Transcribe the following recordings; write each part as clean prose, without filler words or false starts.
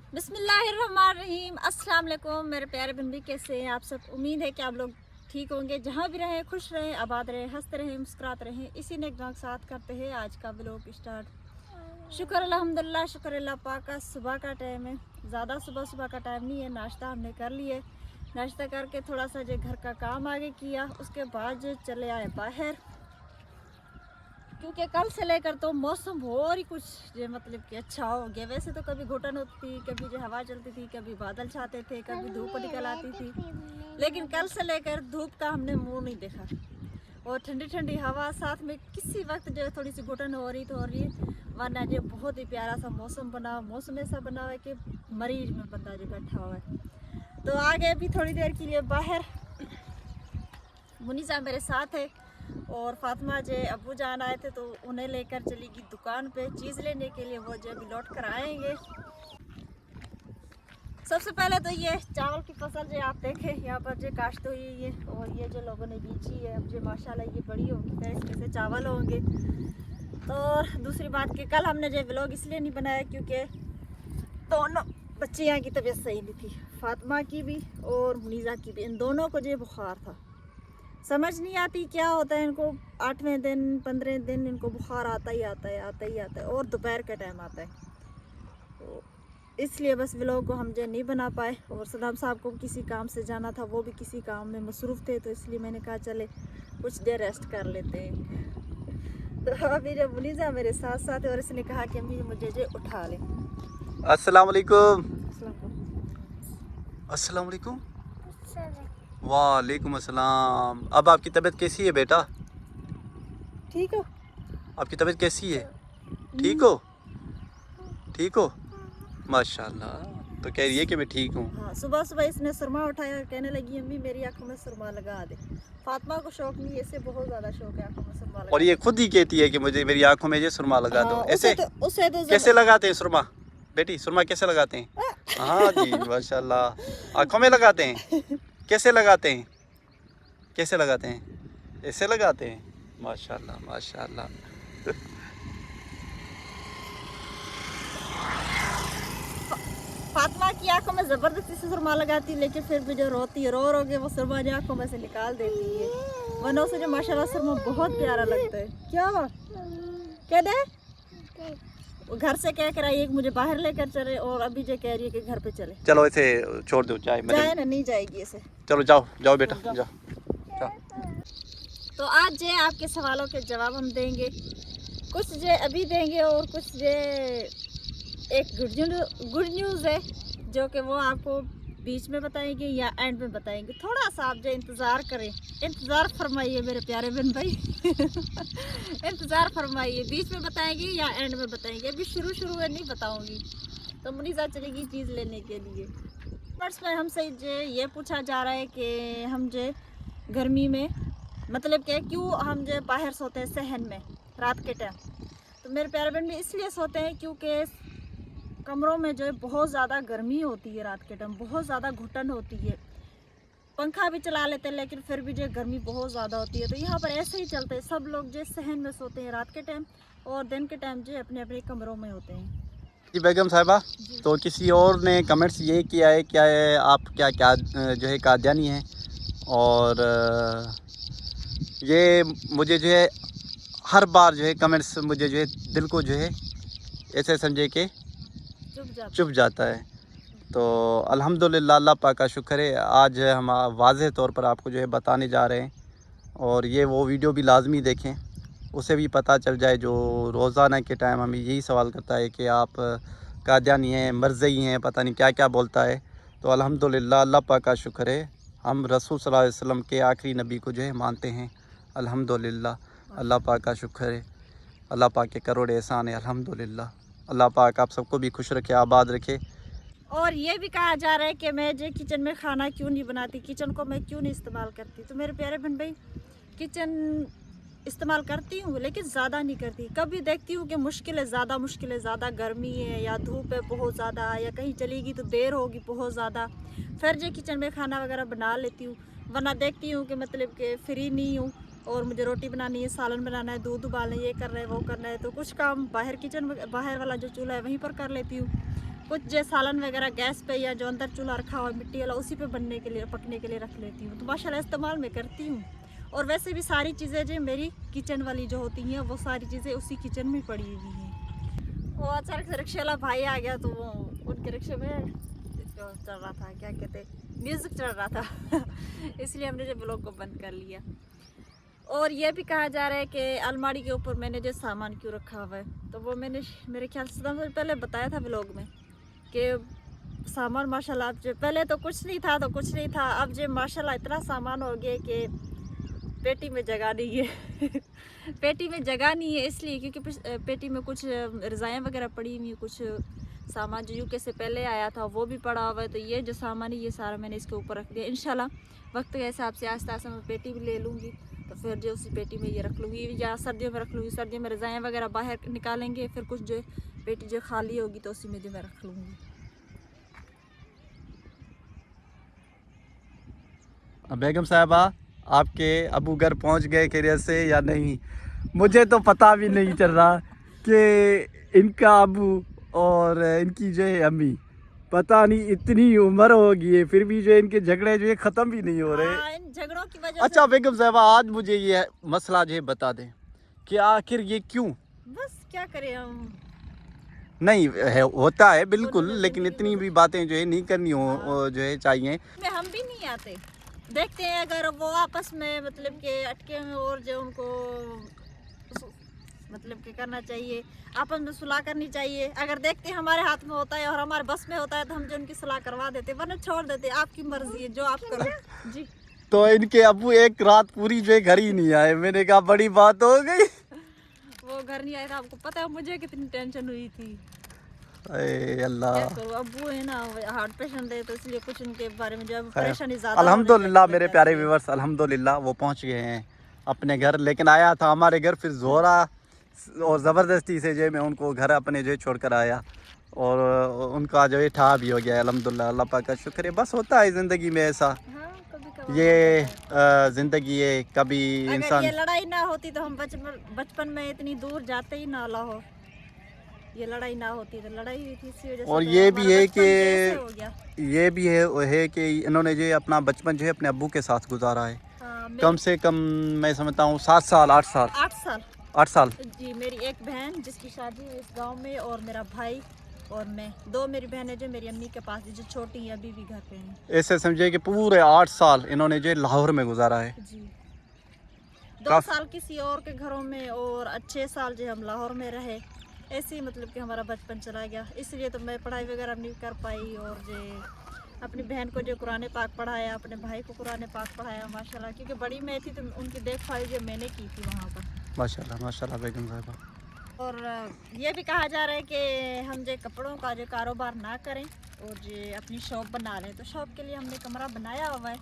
बिस्मिल्लाहिर्रहमानिर्रहीम। अस्सलाम वालेकुम मेरे प्यारे बंदी, कैसे हैं आप सब? उम्मीद है कि आप लोग ठीक होंगे। जहाँ भी रहें खुश रहें, आबाद रहें, हंसते रहें, मुस्कुराते रहें। इसी ने एक साथ करते हैं आज का व्लॉग स्टार्ट। शुक्र अल्हम्दुलिल्लाह, शुक्र अल्लाह पाक का। सुबह का टाइम है, ज़्यादा सुबह का टाइम नहीं है। नाश्ता हमने कर लिए, नाश्ता करके थोड़ा सा जो घर का काम आगे किया, उसके बाद जो चले आए बाहर, क्योंकि कल से लेकर तो मौसम और ही कुछ जो मतलब कि अच्छा हो गया। वैसे तो कभी घुटन होती थी, कभी जो हवा चलती थी, कभी बादल छाते थे, कभी धूप निकल आती थी, लेकिन कल से लेकर धूप का हमने मुंह नहीं देखा। और ठंडी ठंडी हवा साथ में, किसी वक्त जो थोड़ी सी घुटन हो रही तो हो रही है, वरना जो बहुत ही प्यारा सा मौसम बना। मौसम ऐसा बना हुआ है कि मरीज में बंदा जो बैठा हुआ है। तो आ गए अभी थोड़ी देर के लिए बाहर। मुनीसा मेरे साथ है और फातिमा जे अबू जान आए थे तो उन्हें लेकर चलेगी दुकान पे चीज़ लेने के लिए। वो जो अभी लौट कर आएंगे। सबसे पहले तो ये चावल की फसल जो आप देखें यहाँ पर जो काश्त हुई है, और ये जो लोगों ने बीची है, अब जो माशाल्लाह ये बड़ी होगी तो इसमें से चावल होंगे। तो दूसरी बात कि कल हमने जो व्लॉग इसलिए नहीं बनाया क्योंकि दोनों बच्चियाँ की तबीयत सही नहीं थी, फातिमा की भी और मुनीसा की भी। इन दोनों को जो बुखार था, समझ नहीं आती क्या होता है इनको। 8वें दिन 15वें दिन इनको बुखार आता ही आता है, और दोपहर का टाइम आता है। तो इसलिए बस व्लॉग को हम जो नहीं बना पाए। और सदाम साहब को किसी काम से जाना था, वो भी किसी काम में मसरूफ़ थे, तो इसलिए मैंने कहा चले कुछ देर रेस्ट कर लेते हैं। तो अभी जब मुनीसा मेरे साथ साथ है और इसने कहा कि अम्मी मुझे जो उठा लें। अस्सलाम वालेकुम। अस्सलाम वालेकुम। वालेकुम अस्सलाम। अब आपकी तबीयत कैसी है बेटा? ठीक हो? आपकी तबीयत कैसी है? ठीक हो? ठीक हो? माशाल्लाह। तो कह रही है कि मैं ठीक हूँ। हाँ, सुबह सुबह इसने सुरमा उठाया, कहने लगी अम्मी मेरी आंखों में सुरमा लगा दे। फातिमा को शौक नहीं है, इसे बहुत ज़्यादा शौक है आंखों में सुरमा लगा। और ये खुद ही कहती है कि मुझे मेरी आंखों में ये सुरमा लगा दो। ऐसे उसे तो कैसे लगाते हैं सुरमा? बेटी सुरमा कैसे लगाते हैं? हाँ जी माशाल्लाह। आंखों में लगाते हैं? कैसे लगाते हैं? कैसे लगाते हैं? ऐसे लगाते हैं? माशाल्लाह माशाल्लाह। फातिमा की आंखों में जबरदस्ती से सुरमा लगाती, लेकिन फिर भी जो रोती है, रो के वो सुरमा जो आंखों में से निकाल देती है। वरना उसे जो माशाल्लाह सुरमा बहुत प्यारा लगता है। क्या हुआ? क्या दे? वो घर से कह कर आई है कि मुझे बाहर लेकर चले, और अभी जो कह रही है कि घर पे चले। चलो इसे छोड़ दो, चाय जाए ना, नहीं जाएगी ऐसे। चलो जाओ जाओ बेटा जाओ। तो आज जे आपके सवालों के जवाब हम देंगे, कुछ जे अभी देंगे और कुछ जे एक गुड न्यूज़ है जो कि वो आपको बीच में बताएंगे या एंड में बताएंगे। थोड़ा सा आप जो इंतज़ार करें, इंतज़ार फरमाइए मेरे प्यारे बहन भाई। इंतज़ार फरमाइए, बीच में बताएंगे या एंड में बताएंगे। अभी शुरू में नहीं बताऊंगी। तो मुनीसा चलेगी चीज़ लेने के लिए। फर्स्ट में हमसे जो ये पूछा जा रहा है कि हम जो गर्मी में मतलब कि क्यों हम जो बाहर सोते हैं सहन में रात के टाइम। तो मेरे प्यारे बहन भी इसलिए सोते हैं क्योंकि कमरों में जो है बहुत ज़्यादा गर्मी होती है, रात के टाइम बहुत ज़्यादा घुटन होती है। पंखा भी चला लेते हैं लेकिन फिर भी जो गर्मी बहुत ज़्यादा होती है। तो यहाँ पर ऐसे ही चलते हैं, सब लोग जो सहन में सोते हैं रात के टाइम, और दिन के टाइम जो अपने अपने कमरों में होते हैं। जी बेगम साहिबा, तो किसी और ने कमेंट्स ये किया है क्या है आप क्या क्या जो है कादियानी हैं, और ये मुझे जो है हर बार जो है कमेंट्स मुझे जो है दिल को जो है ऐसे समझे कि चुप जाता है। तो अल्हम्दुलिल्लाह अल्लाह पाक का शुक्र है, आज हम वाज़ेह तौर पर आपको जो है बताने जा रहे हैं। और ये वो वीडियो भी लाजमी देखें, उसे भी पता चल जाए जो रोज़ाना के टाइम हमें यही सवाल करता है कि आप कादियानी हैं, मरज़ई हैं, पता नहीं क्या क्या बोलता है। तो अल्हम्दुलिल्लाह अल्लाह पाक का शुक्र है, हम रसूल सल्लल्लाहु अलैहि वसल्लम के आखिरी नबी को जो है मानते हैं। अल्हम्दुलिल्लाह अल्लाह पाक का शुक्र है, अल्लाह पाक के करोड़ एहसान है। अल्हम्दुलिल्लाह अल्लाह पाक आप सबको भी खुश रखे, आबाद रखे। और ये भी कहा जा रहा है कि मैं जो किचन में खाना क्यों नहीं बनाती, किचन को मैं क्यों नहीं इस्तेमाल करती। तो मेरे प्यारे बहन भाई, किचन इस्तेमाल करती हूँ लेकिन ज़्यादा नहीं करती। कभी देखती हूँ कि मुश्किल है, ज़्यादा गर्मी है या धूप है बहुत ज़्यादा, या कहीं चलेगी तो देर होगी बहुत ज़्यादा, फिर जो किचन में खाना वगैरह बना लेती हूँ। वरना देखती हूँ कि मतलब कि फ्री नहीं हूँ और मुझे रोटी बनानी है, सालन बनाना है, दूध उबालना है, ये करना है वो करना है, तो कुछ काम बाहर किचन बाहर वाला जो चूल्हा है वहीं पर कर लेती हूँ। कुछ जो सालन वगैरह गैस पे या जो अंदर चूल्हा रखा हुआ मिट्टी वाला उसी पे बनने के लिए पकने के लिए रख लेती हूँ। तो माशाल्लाह इस्तेमाल मैं करती हूँ। और वैसे भी सारी चीज़ें जो मेरी किचन वाली जो होती हैं वो सारी चीज़ें उसी किचन में पड़ी हुई हैं। वो अचानक से रिक्शे वाला भाई आ गया तो वो उनके रिक्शे में चल रहा था, क्या कहते, म्यूज़िक चल रहा था इसलिए हमने जो ब्लॉग को बंद कर लिया। और ये भी कहा जा रहा है कि अलमारी के ऊपर मैंने जो सामान क्यों रखा हुआ है, तो वो मैंने मेरे ख्याल से पहले बताया था ब्लॉग में कि सामान माशाल्लाह अब जो पहले तो कुछ नहीं था अब जो माशाल्लाह इतना सामान हो गया कि पेटी में जगह नहीं है पेटी में जगह नहीं है इसलिए क्योंकि पेटी में कुछ रज़ाइयाँ वगैरह पड़ी हुई, कुछ सामान जो यूके से पहले आया था वो भी पड़ा हुआ है। तो ये जो सामान है ये सारा मैंने इसके ऊपर रख दिया। इंशाल्लाह वक्त के हिसाब से आस्ते आस्ते मैं पेटी भी ले लूँगी, तो फिर जो उसी पेटी में ये रख लूँगी या सर्दियों में रख लूँगी। सर्दियों में रज़ाइयाँ वगैरह बाहर निकालेंगे, फिर कुछ जो पेटी जो खाली होगी तो उसी में जो मैं रख लूँगी। बेगम साहिबा, आपके अबू घर पहुंच गए खैरियत से या नहीं? मुझे तो पता भी नहीं चल रहा कि इनका अबू और इनकी जो है अम्मी, पता नहीं इतनी उम्र हो गई है फिर भी जो है इनके झगड़े जो है ख़त्म भी नहीं हो रहे। इन झगड़ों की वजह अच्छा बेगम साहिबा, आज मुझे ये मसला जो है बता दें कि आखिर ये क्यों? बस क्या करें हम, नहीं है, होता है बिल्कुल, लेकिन इतनी भी बातें जो है नहीं करनी हो जो है चाहिए। हम भी नहीं आते, देखते हैं अगर वो आपस में मतलब के अटके में और जो उनको मतलब के करना चाहिए, आपस में सुलह करनी चाहिए। अगर देखते हैं हमारे हाथ में होता है और हमारे बस में होता है तो हम जो उनकी सुलह करवा देते, वरना छोड़ देते, आपकी मर्जी है जो आप करो जी। तो इनके अबू एक रात पूरी जो है घर ही नहीं आए। मैंने कहा बड़ी बात हो गई। वो घर नहीं आया था, आपको पता है मुझे कितनी टेंशन हुई थी। अरे अल्लाह, अबू है ना हार्ट पेशेंट है तो इसलिए कुछ उनके बारे में जो परेशानी ज़्यादा। अल्हम्दुलिल्लाह मेरे प्यारे व्यूअर्स, अल्हम्दुलिल्लाह वो पहुंच गए हैं अपने घर। लेकिन आया था हमारे घर, फिर जोरा और ज़बरदस्ती से जो है मैं उनको घर अपने जो है छोड़ कर आया और उनका जो है ठा भी हो गया। अल्हम्दुलिल्लाह, अल्लाह पाक का शुक्र है। बस होता है ज़िंदगी में ऐसा, ये ज़िंदगी है। कभी इंसान, ये लड़ाई ना होती तो हम बचपन में इतनी दूर जाते ही ना लाहौर। ये लड़ाई ना होती तो लड़ाई हुई थी इसी वजह से। और तो ये भी है कि इन्होंने जो अपना बचपन जो है अपने अब्बू के साथ गुजारा है। कम से कम मैं समझता हूँ 7 साल 8 साल 8 साल जी। मेरी एक बहन जिसकी शादी है इस गांव में, और मेरा भाई और मैं, 2 मेरी बहनें जो मेरी अम्मी के पास जो छोटी है अभी भी घर पे हैं। ऐसे समझे कि पूरे 8 साल इन्होंने जो लाहौर में गुजारा है जी। 2 साल किसी और के घरों में और 6 साल जो हम लाहौर में रहे। ऐसे ही मतलब कि हमारा बचपन चला गया, इसलिए तो मैं पढ़ाई वगैरह नहीं कर पाई। और जो अपनी बहन को जो कुरान पाक पढ़ाया, अपने भाई को कुरान पाक पढ़ाया माशाल्लाह, क्योंकि बड़ी मैं थी तो उनकी देखभाल जो मैंने की थी वहाँ पर। माशाल्लाह माशाल्लाह बेगम साहिबा। और ये भी कहा जा रहा है कि हम जो कपड़ों का जो कारोबार ना करें और जो अपनी शॉप बना लें, तो शॉप के लिए हमने कमरा बनाया हुआ है।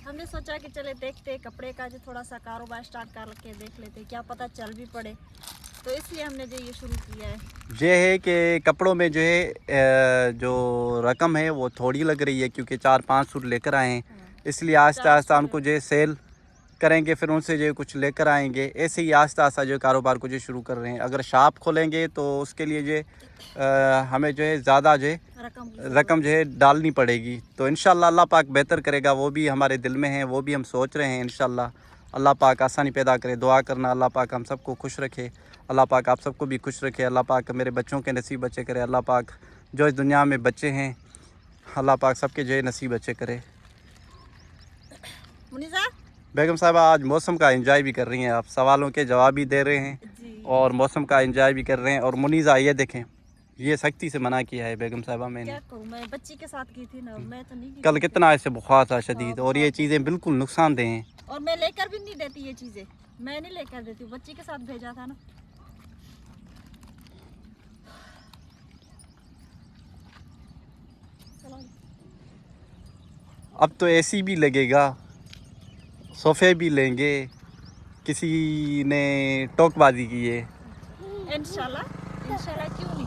हमने सोचा कि चले देखते कपड़े का जो थोड़ा सा कारोबार स्टार्ट करके देख लेते, क्या पता चल भी पड़े, तो इसलिए हमने जो ये शुरू किया है। ये है कि कपड़ों में जो है जो रकम है वो थोड़ी लग रही है, क्योंकि 4-5 सूट लेकर आए हैं, इसलिए आहिस्ता आहिस्ता उनको जो सेल करेंगे, फिर उनसे जो कुछ लेकर आएंगे। ऐसे ही आहिस्ता आहिस्ता जो कारोबार को जो शुरू कर रहे हैं। अगर शॉप खोलेंगे तो उसके लिए जो हमें जो है ज़्यादा जो है रकम जो है डालनी पड़ेगी। तो इंशाल्लाह अल्लाह पाक बेहतर करेगा, वो भी हमारे दिल में है, वो भी हम सोच रहे हैं। इंशाल्लाह अल्लाह पाक आसानी पैदा करे। दुआ करना अल्लाह पाक हम सबको खुश रखे, अल्लाह पाक आप सबको भी खुश रखे। अल्लाह पाक मेरे बच्चों के नसीब बच्चे करे। अल्लाह पाक जो इस दुनिया में बच्चे हैं अल्लाह पाक सबके जो है नसीब बच्चे करे। मुनीज़ा बेगम साहिबा आज मौसम का एंजॉय भी कर रही हैं, आप सवालों के जवाब भी दे रहे हैं और मौसम का एंजॉय भी कर रहे हैं। और मुनीज़ा ये देखें, ये सख्ती से मना किया है बेगम साहिबा मैंने। क्या कहूँ, मैं बच्ची के साथ की थी ना, मैं तो नहीं की। कल कितना ऐसे बुखार था शदीद, और ये चीज़ें बिल्कुल नुकसानदेह हैं। और मैं लेकर भी नहीं देती ये चीज़ें, मैं नहीं लेकर देती, बच्ची के साथ भेजा था ना। अब तो एसी भी लगेगा, सोफ़े भी लेंगे, किसी ने टोकबाजी की है। इंशाल्लाह क्यों नहीं,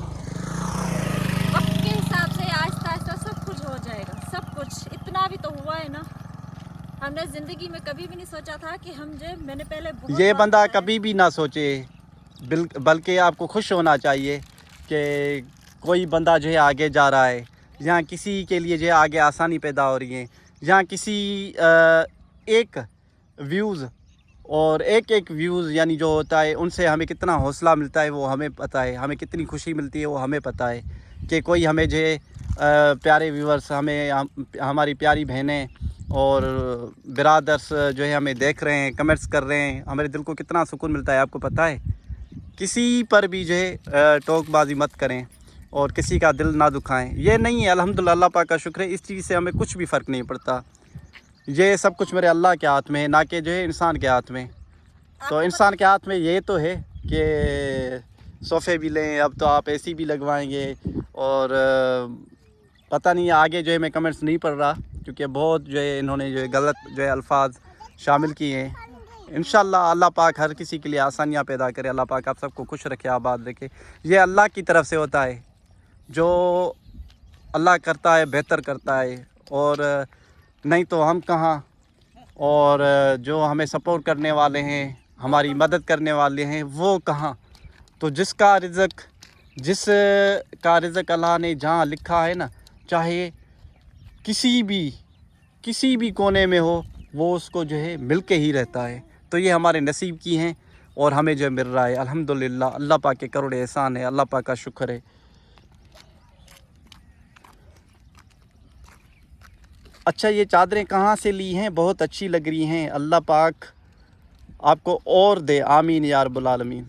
वक्त के हिसाब से आहिस्ता आहिस्ता सब कुछ हो जाएगा, सब कुछ। इतना भी तो हुआ है ना, हमने ज़िंदगी में कभी भी नहीं सोचा था कि हम जो मैंने पहले ये बंदा कभी भी ना सोचे, बल्कि आपको खुश होना चाहिए कि कोई बंदा जो है आगे जा रहा है, जहाँ किसी के लिए जो है आगे आसानी पैदा हो रही है, जहाँ किसी एक व्यूज़ और एक व्यूज़ यानी जो होता है उनसे हमें कितना हौसला मिलता है वो हमें पता है, हमें कितनी खुशी मिलती है वो हमें पता है कि कोई हमें जो है प्यारे व्यूअर्स हमारी प्यारी बहनें और बिरादर्स जो है हमें देख रहे हैं, कमेंट्स कर रहे हैं, हमारे दिल को कितना सुकून मिलता है आपको पता है। किसी पर भी जो है टोकबाजी मत करें और किसी का दिल ना दुखाएं, ये नहीं है। अल्हम्दुलिल्लाह अल्लाह पाक का शुक्र है, इस चीज़ से हमें कुछ भी फ़र्क नहीं पड़ता। ये सब कुछ मेरे अल्लाह के हाथ में है, ना कि जो है इंसान के हाथ में। तो इंसान के हाथ में ये तो है कि सोफ़े भी लें, अब तो आप एसी भी लगवाएंगे और पता नहीं आगे जो है मैं कमेंट्स नहीं पढ़ रहा क्योंकि बहुत जो है इन्होंने जो है गलत जो है अल्फाज शामिल किए हैं। इंशाल्लाह अल्लाह पाक हर किसी के लिए आसानियाँ पैदा करे, अल्लाह पाक आप सबको खुश रखे, आबाद रखे। ये अल्लाह की तरफ से होता है, जो अल्लाह करता है बेहतर करता है, और नहीं तो हम कहाँ। और जो हमें सपोर्ट करने वाले हैं, हमारी मदद करने वाले हैं, वो कहाँ। तो जिसका रिज़्क़ अल्लाह ने जहाँ लिखा है ना, चाहे किसी भी कोने में हो, वो उसको जो है मिल के ही रहता है। तो ये हमारे नसीब की हैं और हमें जो मिल रहा है अल्हम्दुलिल्लाह। अल्लाह पाक के करोड़ एहसान है, अल्लाह पाक का शुक्र है। अच्छा, ये चादरें कहाँ से ली हैं? बहुत अच्छी लग रही हैं, अल्लाह पाक आपको और दे, आमीन या रब्बुल आलमीन।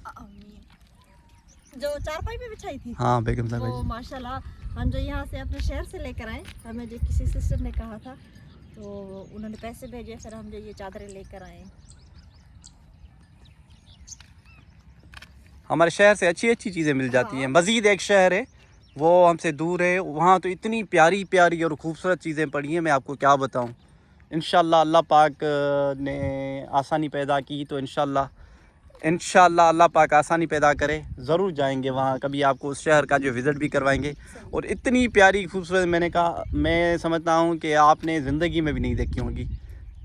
जो चारपाई पे बिछाई थी, हाँ बेगम साहब, वो माशाल्लाह हम जो यहाँ से अपने शहर से लेकर आए, हमें जो किसी सिस्टर ने कहा था तो उन्होंने पैसे भेजे, फिर हम जो ये चादरें लेकर आए। हमारे शहर से अच्छी चीज़ें मिल जाती हैं। मज़ीद एक शहर है वो हमसे दूर है, वहाँ तो इतनी प्यारी प्यारी और ख़ूबसूरत चीज़ें पड़ी हैं, मैं आपको क्या बताऊँ। इंशाल्लाह अल्लाह पाक ने आसानी पैदा की तो इंशाल्लाह अल्लाह पाक आसानी पैदा करे, ज़रूर जाएंगे वहाँ कभी, आपको उस शहर का जो विज़िट भी करवाएंगे। और इतनी प्यारी खूबसूरत, मैंने कहा, मैं समझता हूँ कि आपने ज़िंदगी में भी नहीं देखी होंगी,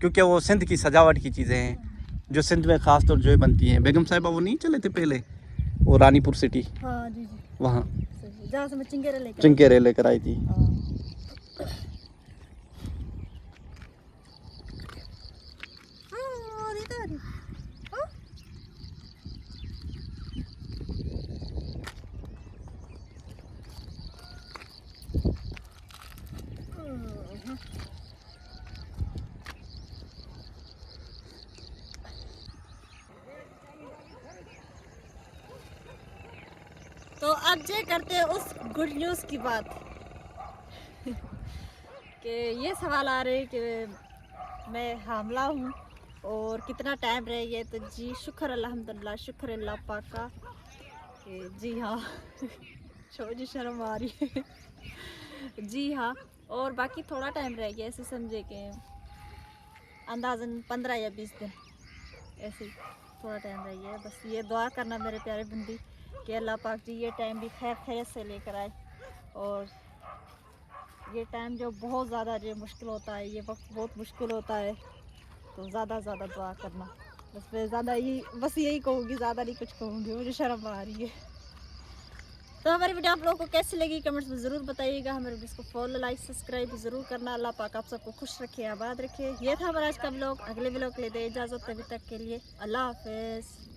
क्योंकि वो सिंध की सजावट की चीज़ें हैं जो सिंध में ख़ास तौर जो है बनती हैं। बेगम साहिबा वो नहीं चले थे पहले, वो रानीपुर सिटी, हाँ जी, वहाँ जहाँ से मैं चिंकेरे लेकर आई थी। तो अब जे करते हैं उस गुड न्यूज़ की बात कि ये सवाल आ रहे कि मैं हामला हूँ और कितना टाइम रह गया। तो जी शुक्र अल्हम्दुलिल्लाह, शुक्र अल्लाह पाक का कि जी हाँ जी शर्म आ रही है जी हाँ। और बाकी थोड़ा टाइम रह गया, ऐसे समझे कि अंदाज़न 15 या 20 दिन, ऐसे थोड़ा टाइम रह गया है। बस ये दुआ करना मेरे प्यारे बंदी कि अल्लाह पाक जी ये टाइम भी खैर खैर से लेकर आए। और ये टाइम जो बहुत ज़्यादा जो मुश्किल होता है, ये वक्त बहुत मुश्किल होता है, तो ज़्यादा दुआ करना। बस मैं यही कहूँगी, ज़्यादा नहीं कुछ कहूँगी, मुझे शर्म आ रही है। तो हमारी वीडियो आप लोगों को कैसी लगी कमेंट्स में ज़रूर बताइएगा। हमारे वीडियो को फॉलो, लाइक, सब्सक्राइब ज़रूर करना। अल्लाह पाक आप सबको खुश रखे, आबाद रखे। ये था हमारा आज का व्लॉग। अगले व्लॉग के लिए दे इजाज़त, तभी तक के लिए अल्लाह हाफ़िज़।